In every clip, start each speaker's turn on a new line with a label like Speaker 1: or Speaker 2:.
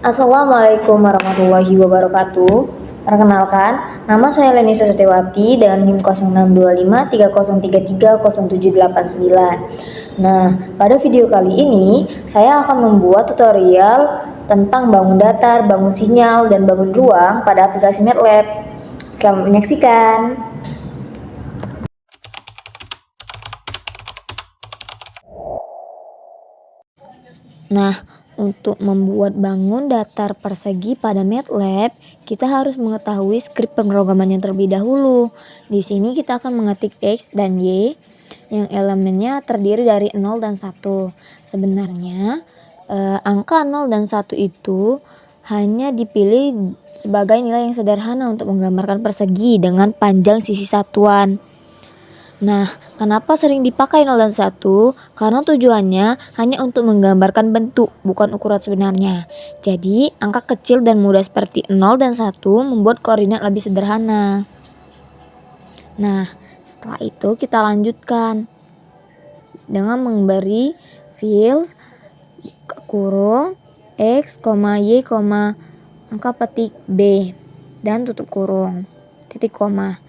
Speaker 1: Assalamualaikum warahmatullahi wabarakatuh. Perkenalkan, nama saya Leni Susetewati dengan NIM 062530330789. Nah, pada video kali ini saya akan membuat tutorial tentang bangun datar, bangun sinyal, dan bangun ruang pada aplikasi MATLAB. Selamat menyaksikan. Nah, untuk membuat bangun datar persegi pada MATLAB, kita harus mengetahui skrip pemrograman yang terlebih dahulu. Di sini kita akan mengetik X dan Y yang elemennya terdiri dari 0 dan 1. Sebenarnya angka 0 dan 1 itu hanya dipilih sebagai nilai yang sederhana untuk menggambarkan persegi dengan panjang sisi satuan. Nah, kenapa sering dipakai 0 dan 1? Karena tujuannya hanya untuk menggambarkan bentuk, bukan ukuran sebenarnya. Jadi, angka kecil dan mudah seperti 0 dan 1 membuat koordinat lebih sederhana. Nah, setelah itu kita lanjutkan dengan memberi field kurung X, Y, angka petik B dan tutup kurung, titik koma.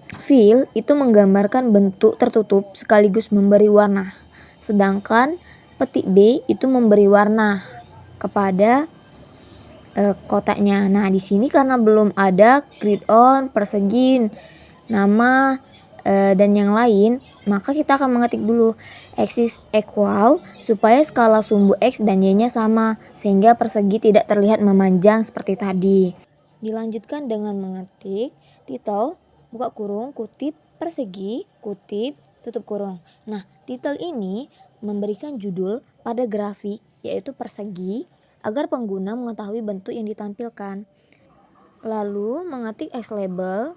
Speaker 1: Fill itu menggambarkan bentuk tertutup sekaligus memberi warna. Sedangkan petik B itu memberi warna kepada kotaknya. Nah, di sini karena belum ada grid on, persegi, nama dan yang lain, maka kita akan mengetik dulu X is equal supaya skala sumbu X dan Y-nya sama sehingga persegi tidak terlihat memanjang seperti tadi. Dilanjutkan dengan mengetik title buka kurung, kutip, persegi, kutip, tutup kurung. Nah, titel ini memberikan judul pada grafik yaitu persegi agar pengguna mengetahui bentuk yang ditampilkan. Lalu mengetik X label,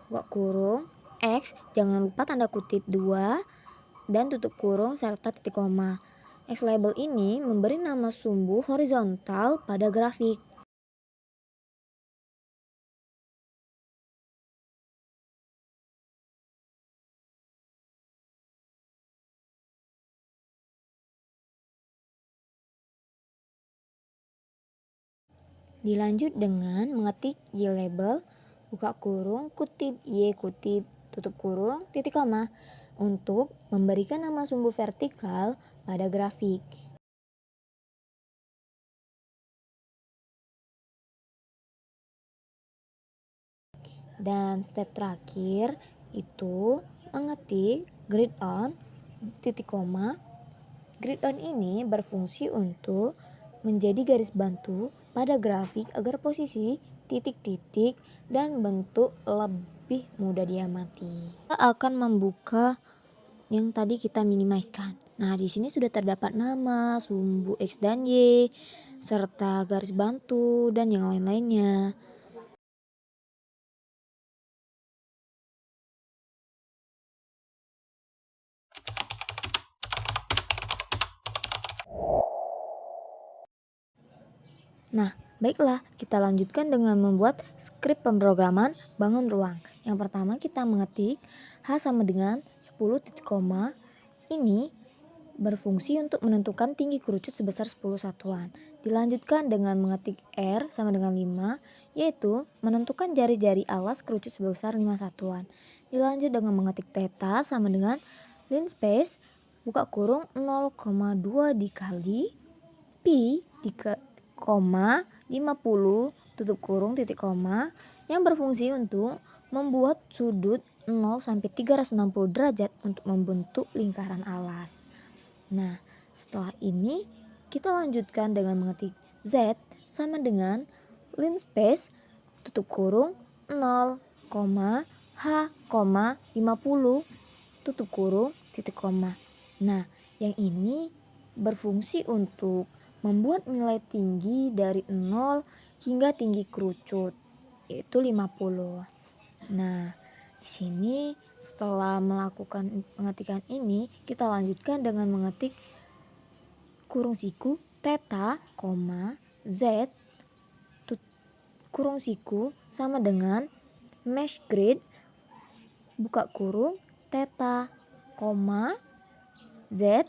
Speaker 1: buka kurung, X, jangan lupa tanda kutip 2 dan tutup kurung serta titik koma. X label ini memberi nama sumbu horizontal pada grafik. Dilanjut dengan mengetik Y label, buka kurung, kutip, Y kutip, tutup kurung, titik koma untuk memberikan nama sumbu vertikal pada grafik. Dan step terakhir itu mengetik grid on, titik koma. Grid on ini berfungsi untuk menjadi garis bantu pada grafik agar posisi titik-titik dan bentuk lebih mudah diamati. Kita akan membuka yang tadi kita minimizekan. Nah, di sini sudah terdapat nama, sumbu X dan Y, serta garis bantu dan yang lain-lainnya. Nah, baiklah, kita lanjutkan dengan membuat skrip pemrograman bangun ruang. Yang pertama kita mengetik H sama dengan 10 titik koma. Ini berfungsi untuk menentukan tinggi kerucut sebesar 10 satuan. Dilanjutkan dengan mengetik R sama dengan 5, yaitu menentukan jari-jari alas kerucut sebesar 5 satuan. Dilanjut dengan mengetik theta sama dengan linspace, buka kurung 0,2 dikali pi koma 50 tutup kurung titik koma yang berfungsi untuk membuat sudut 0 sampai 360 derajat untuk membentuk lingkaran alas. Nah, setelah ini kita lanjutkan dengan mengetik Z sama dengan linspace tutup kurung 0, H, 50 tutup kurung titik koma. Nah, yang ini berfungsi untuk membuat nilai tinggi dari 0 hingga tinggi kerucut yaitu 50. Nah, di sini setelah melakukan pengetikan ini, kita lanjutkan dengan mengetik kurung siku theta, Z kurung siku sama dengan mesh grid buka kurung theta, Z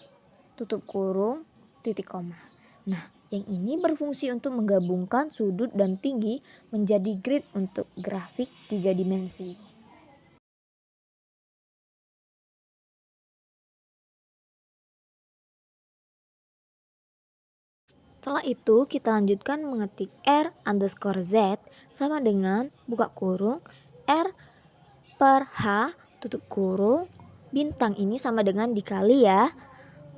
Speaker 1: tutup kurung titik koma. Nah, Yang ini berfungsi untuk menggabungkan sudut dan tinggi menjadi grid untuk grafik 3 dimensi. Setelah itu kita lanjutkan mengetik R underscore Z sama dengan buka kurung R per H tutup kurung bintang ini sama dengan dikali ya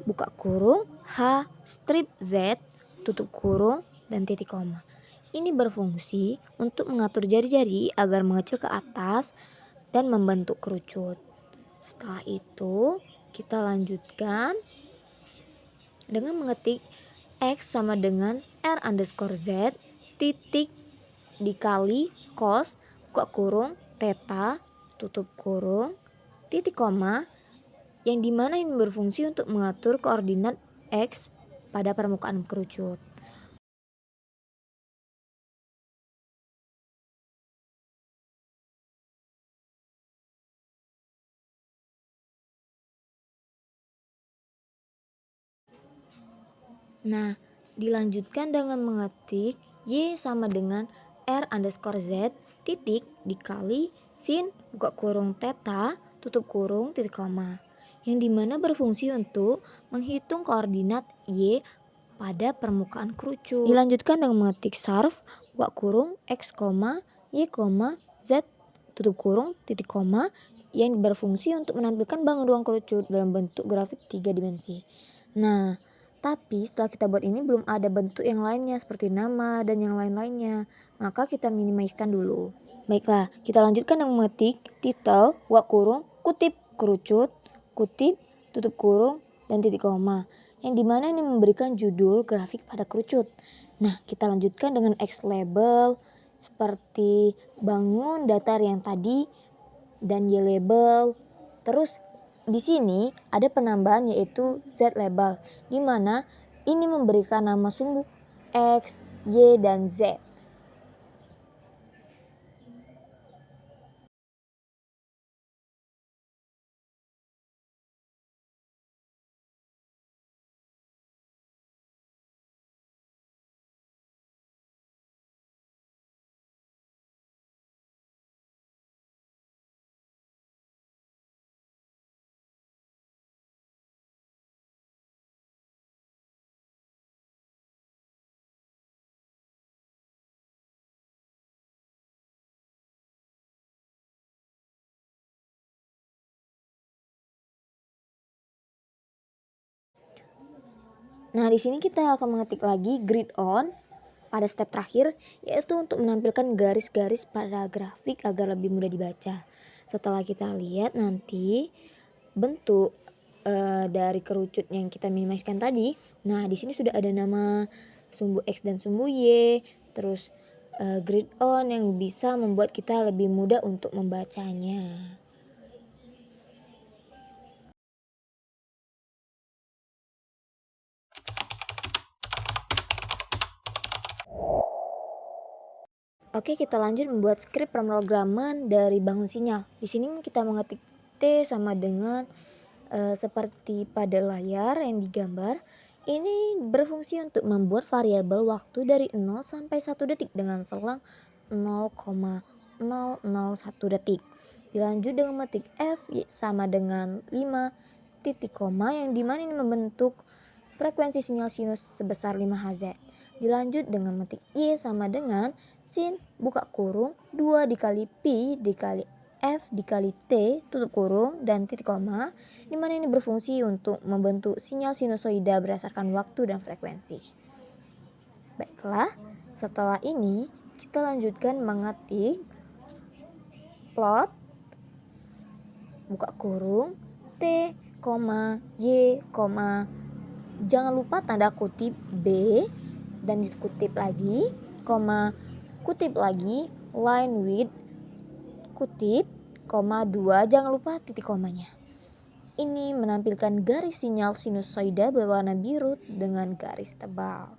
Speaker 1: buka kurung H strip Z tutup kurung dan titik koma. Ini berfungsi untuk mengatur jari-jari agar mengecil ke atas dan membentuk kerucut. Setelah itu kita lanjutkan dengan mengetik X sama dengan R underscore Z titik dikali cos buka kurung theta tutup kurung titik koma yang dimana ini berfungsi untuk mengatur koordinat X pada permukaan kerucut. Nah, dilanjutkan dengan mengetik Y sama dengan R underscore Z titik dikali sin buka kurung theta tutup kurung titik koma yang dimana berfungsi untuk menghitung koordinat Y pada permukaan kerucut. Dilanjutkan dengan mengetik sarf buka kurung X, Y, Z tutup kurung titik koma yang berfungsi untuk menampilkan bangun ruang kerucut dalam bentuk grafik 3 dimensi. Nah, tapi setelah kita buat ini belum ada bentuk yang lainnya seperti nama dan yang lain-lainnya. Maka kita minimizekan dulu. Baiklah, kita lanjutkan dengan mengetik title, buka kurung, kutip, kerucut, kutip, tutup kurung, dan titik koma. Yang dimana ini memberikan judul grafik pada kerucut. Nah, kita lanjutkan dengan X label seperti bangun datar yang tadi dan Y label. Terus di sini ada penambahan yaitu Z label, di mana ini memberikan nama sumbu X, Y, dan Z. Nah, di sini kita akan mengetik lagi grid on pada step terakhir, yaitu untuk menampilkan garis-garis pada grafik agar lebih mudah dibaca. Setelah kita lihat nanti bentuk dari kerucut yang kita minimizekan tadi. Nah, di sini sudah ada nama sumbu X dan sumbu Y, terus grid on yang bisa membuat kita lebih mudah untuk membacanya. Oke, kita lanjut membuat skrip pemrograman dari bangun sinyal. Di sini kita mengetik T sama dengan seperti pada layar yang digambar. Ini berfungsi untuk membuat variabel waktu dari 0 sampai 1 detik dengan selang 0,001 detik. Dilanjut dengan mengetik F sama dengan 5 titik koma yang dimana ini membentuk frekuensi sinyal sinus sebesar 5 Hz. Dilanjut dengan mengetik Y sama dengan sin buka kurung 2 dikali pi dikali F dikali T tutup kurung dan titik koma, dimana ini berfungsi untuk membentuk sinyal sinusoida berdasarkan waktu dan frekuensi. Baiklah, setelah ini kita lanjutkan mengetik plot buka kurung T, Y, jangan lupa tanda kutip B dan dikutip lagi, kutip lagi, line width, kutip, 2, jangan lupa titik komanya. Ini menampilkan garis sinyal sinusoida berwarna biru dengan garis tebal.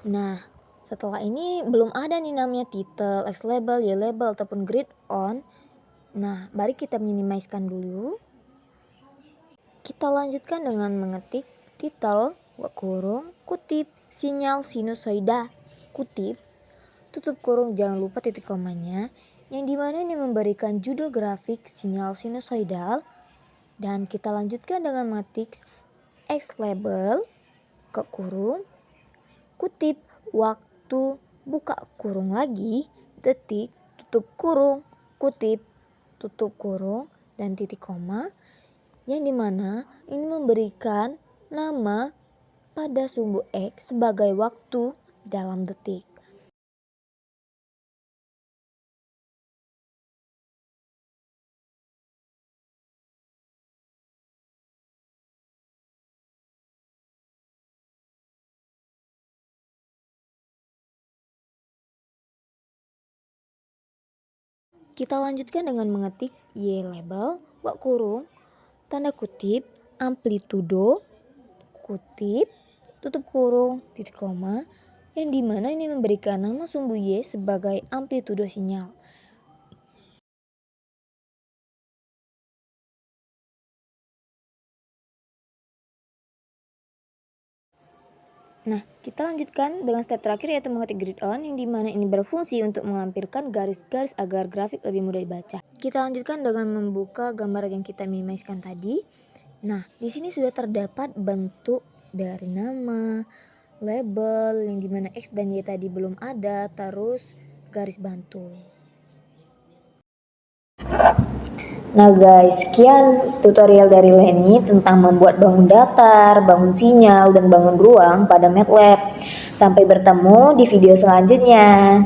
Speaker 1: Nah, setelah ini belum ada nih namanya title, X label, Y label, ataupun grid on. Nah, mari kita minimizekan dulu. Kita lanjutkan dengan mengetik title, kutip, sinyal sinusoida, kutip, tutup kurung, jangan lupa titik komanya, yang dimana ini memberikan judul grafik sinyal sinusoidal. Dan kita lanjutkan dengan mengetik X label, kurung, kutip, waktu, buka kurung lagi, detik, tutup kurung, kutip, tutup kurung, dan titik koma, yang dimana ini memberikan nama pada sumbu X sebagai waktu dalam detik. Kita lanjutkan dengan mengetik Y label, kurung, tanda kutip, amplitudo, kutip, tutup kurung, titik koma, yang dimana ini memberikan nama sumbu Y sebagai amplitudo sinyal. Nah, kita lanjutkan dengan step terakhir yaitu mengetik grid on, yang dimana ini berfungsi untuk melampirkan garis-garis agar grafik lebih mudah dibaca. Kita lanjutkan dengan membuka gambar yang kita minimizekan tadi. Nah, di sini sudah terdapat bentuk dari nama, label, yang dimana X dan Y tadi belum ada, terus garis bantu. Nah guys, sekian tutorial dari Leni tentang membuat bangun datar, bangun sinyal, dan bangun ruang pada MATLAB. Sampai bertemu di video selanjutnya.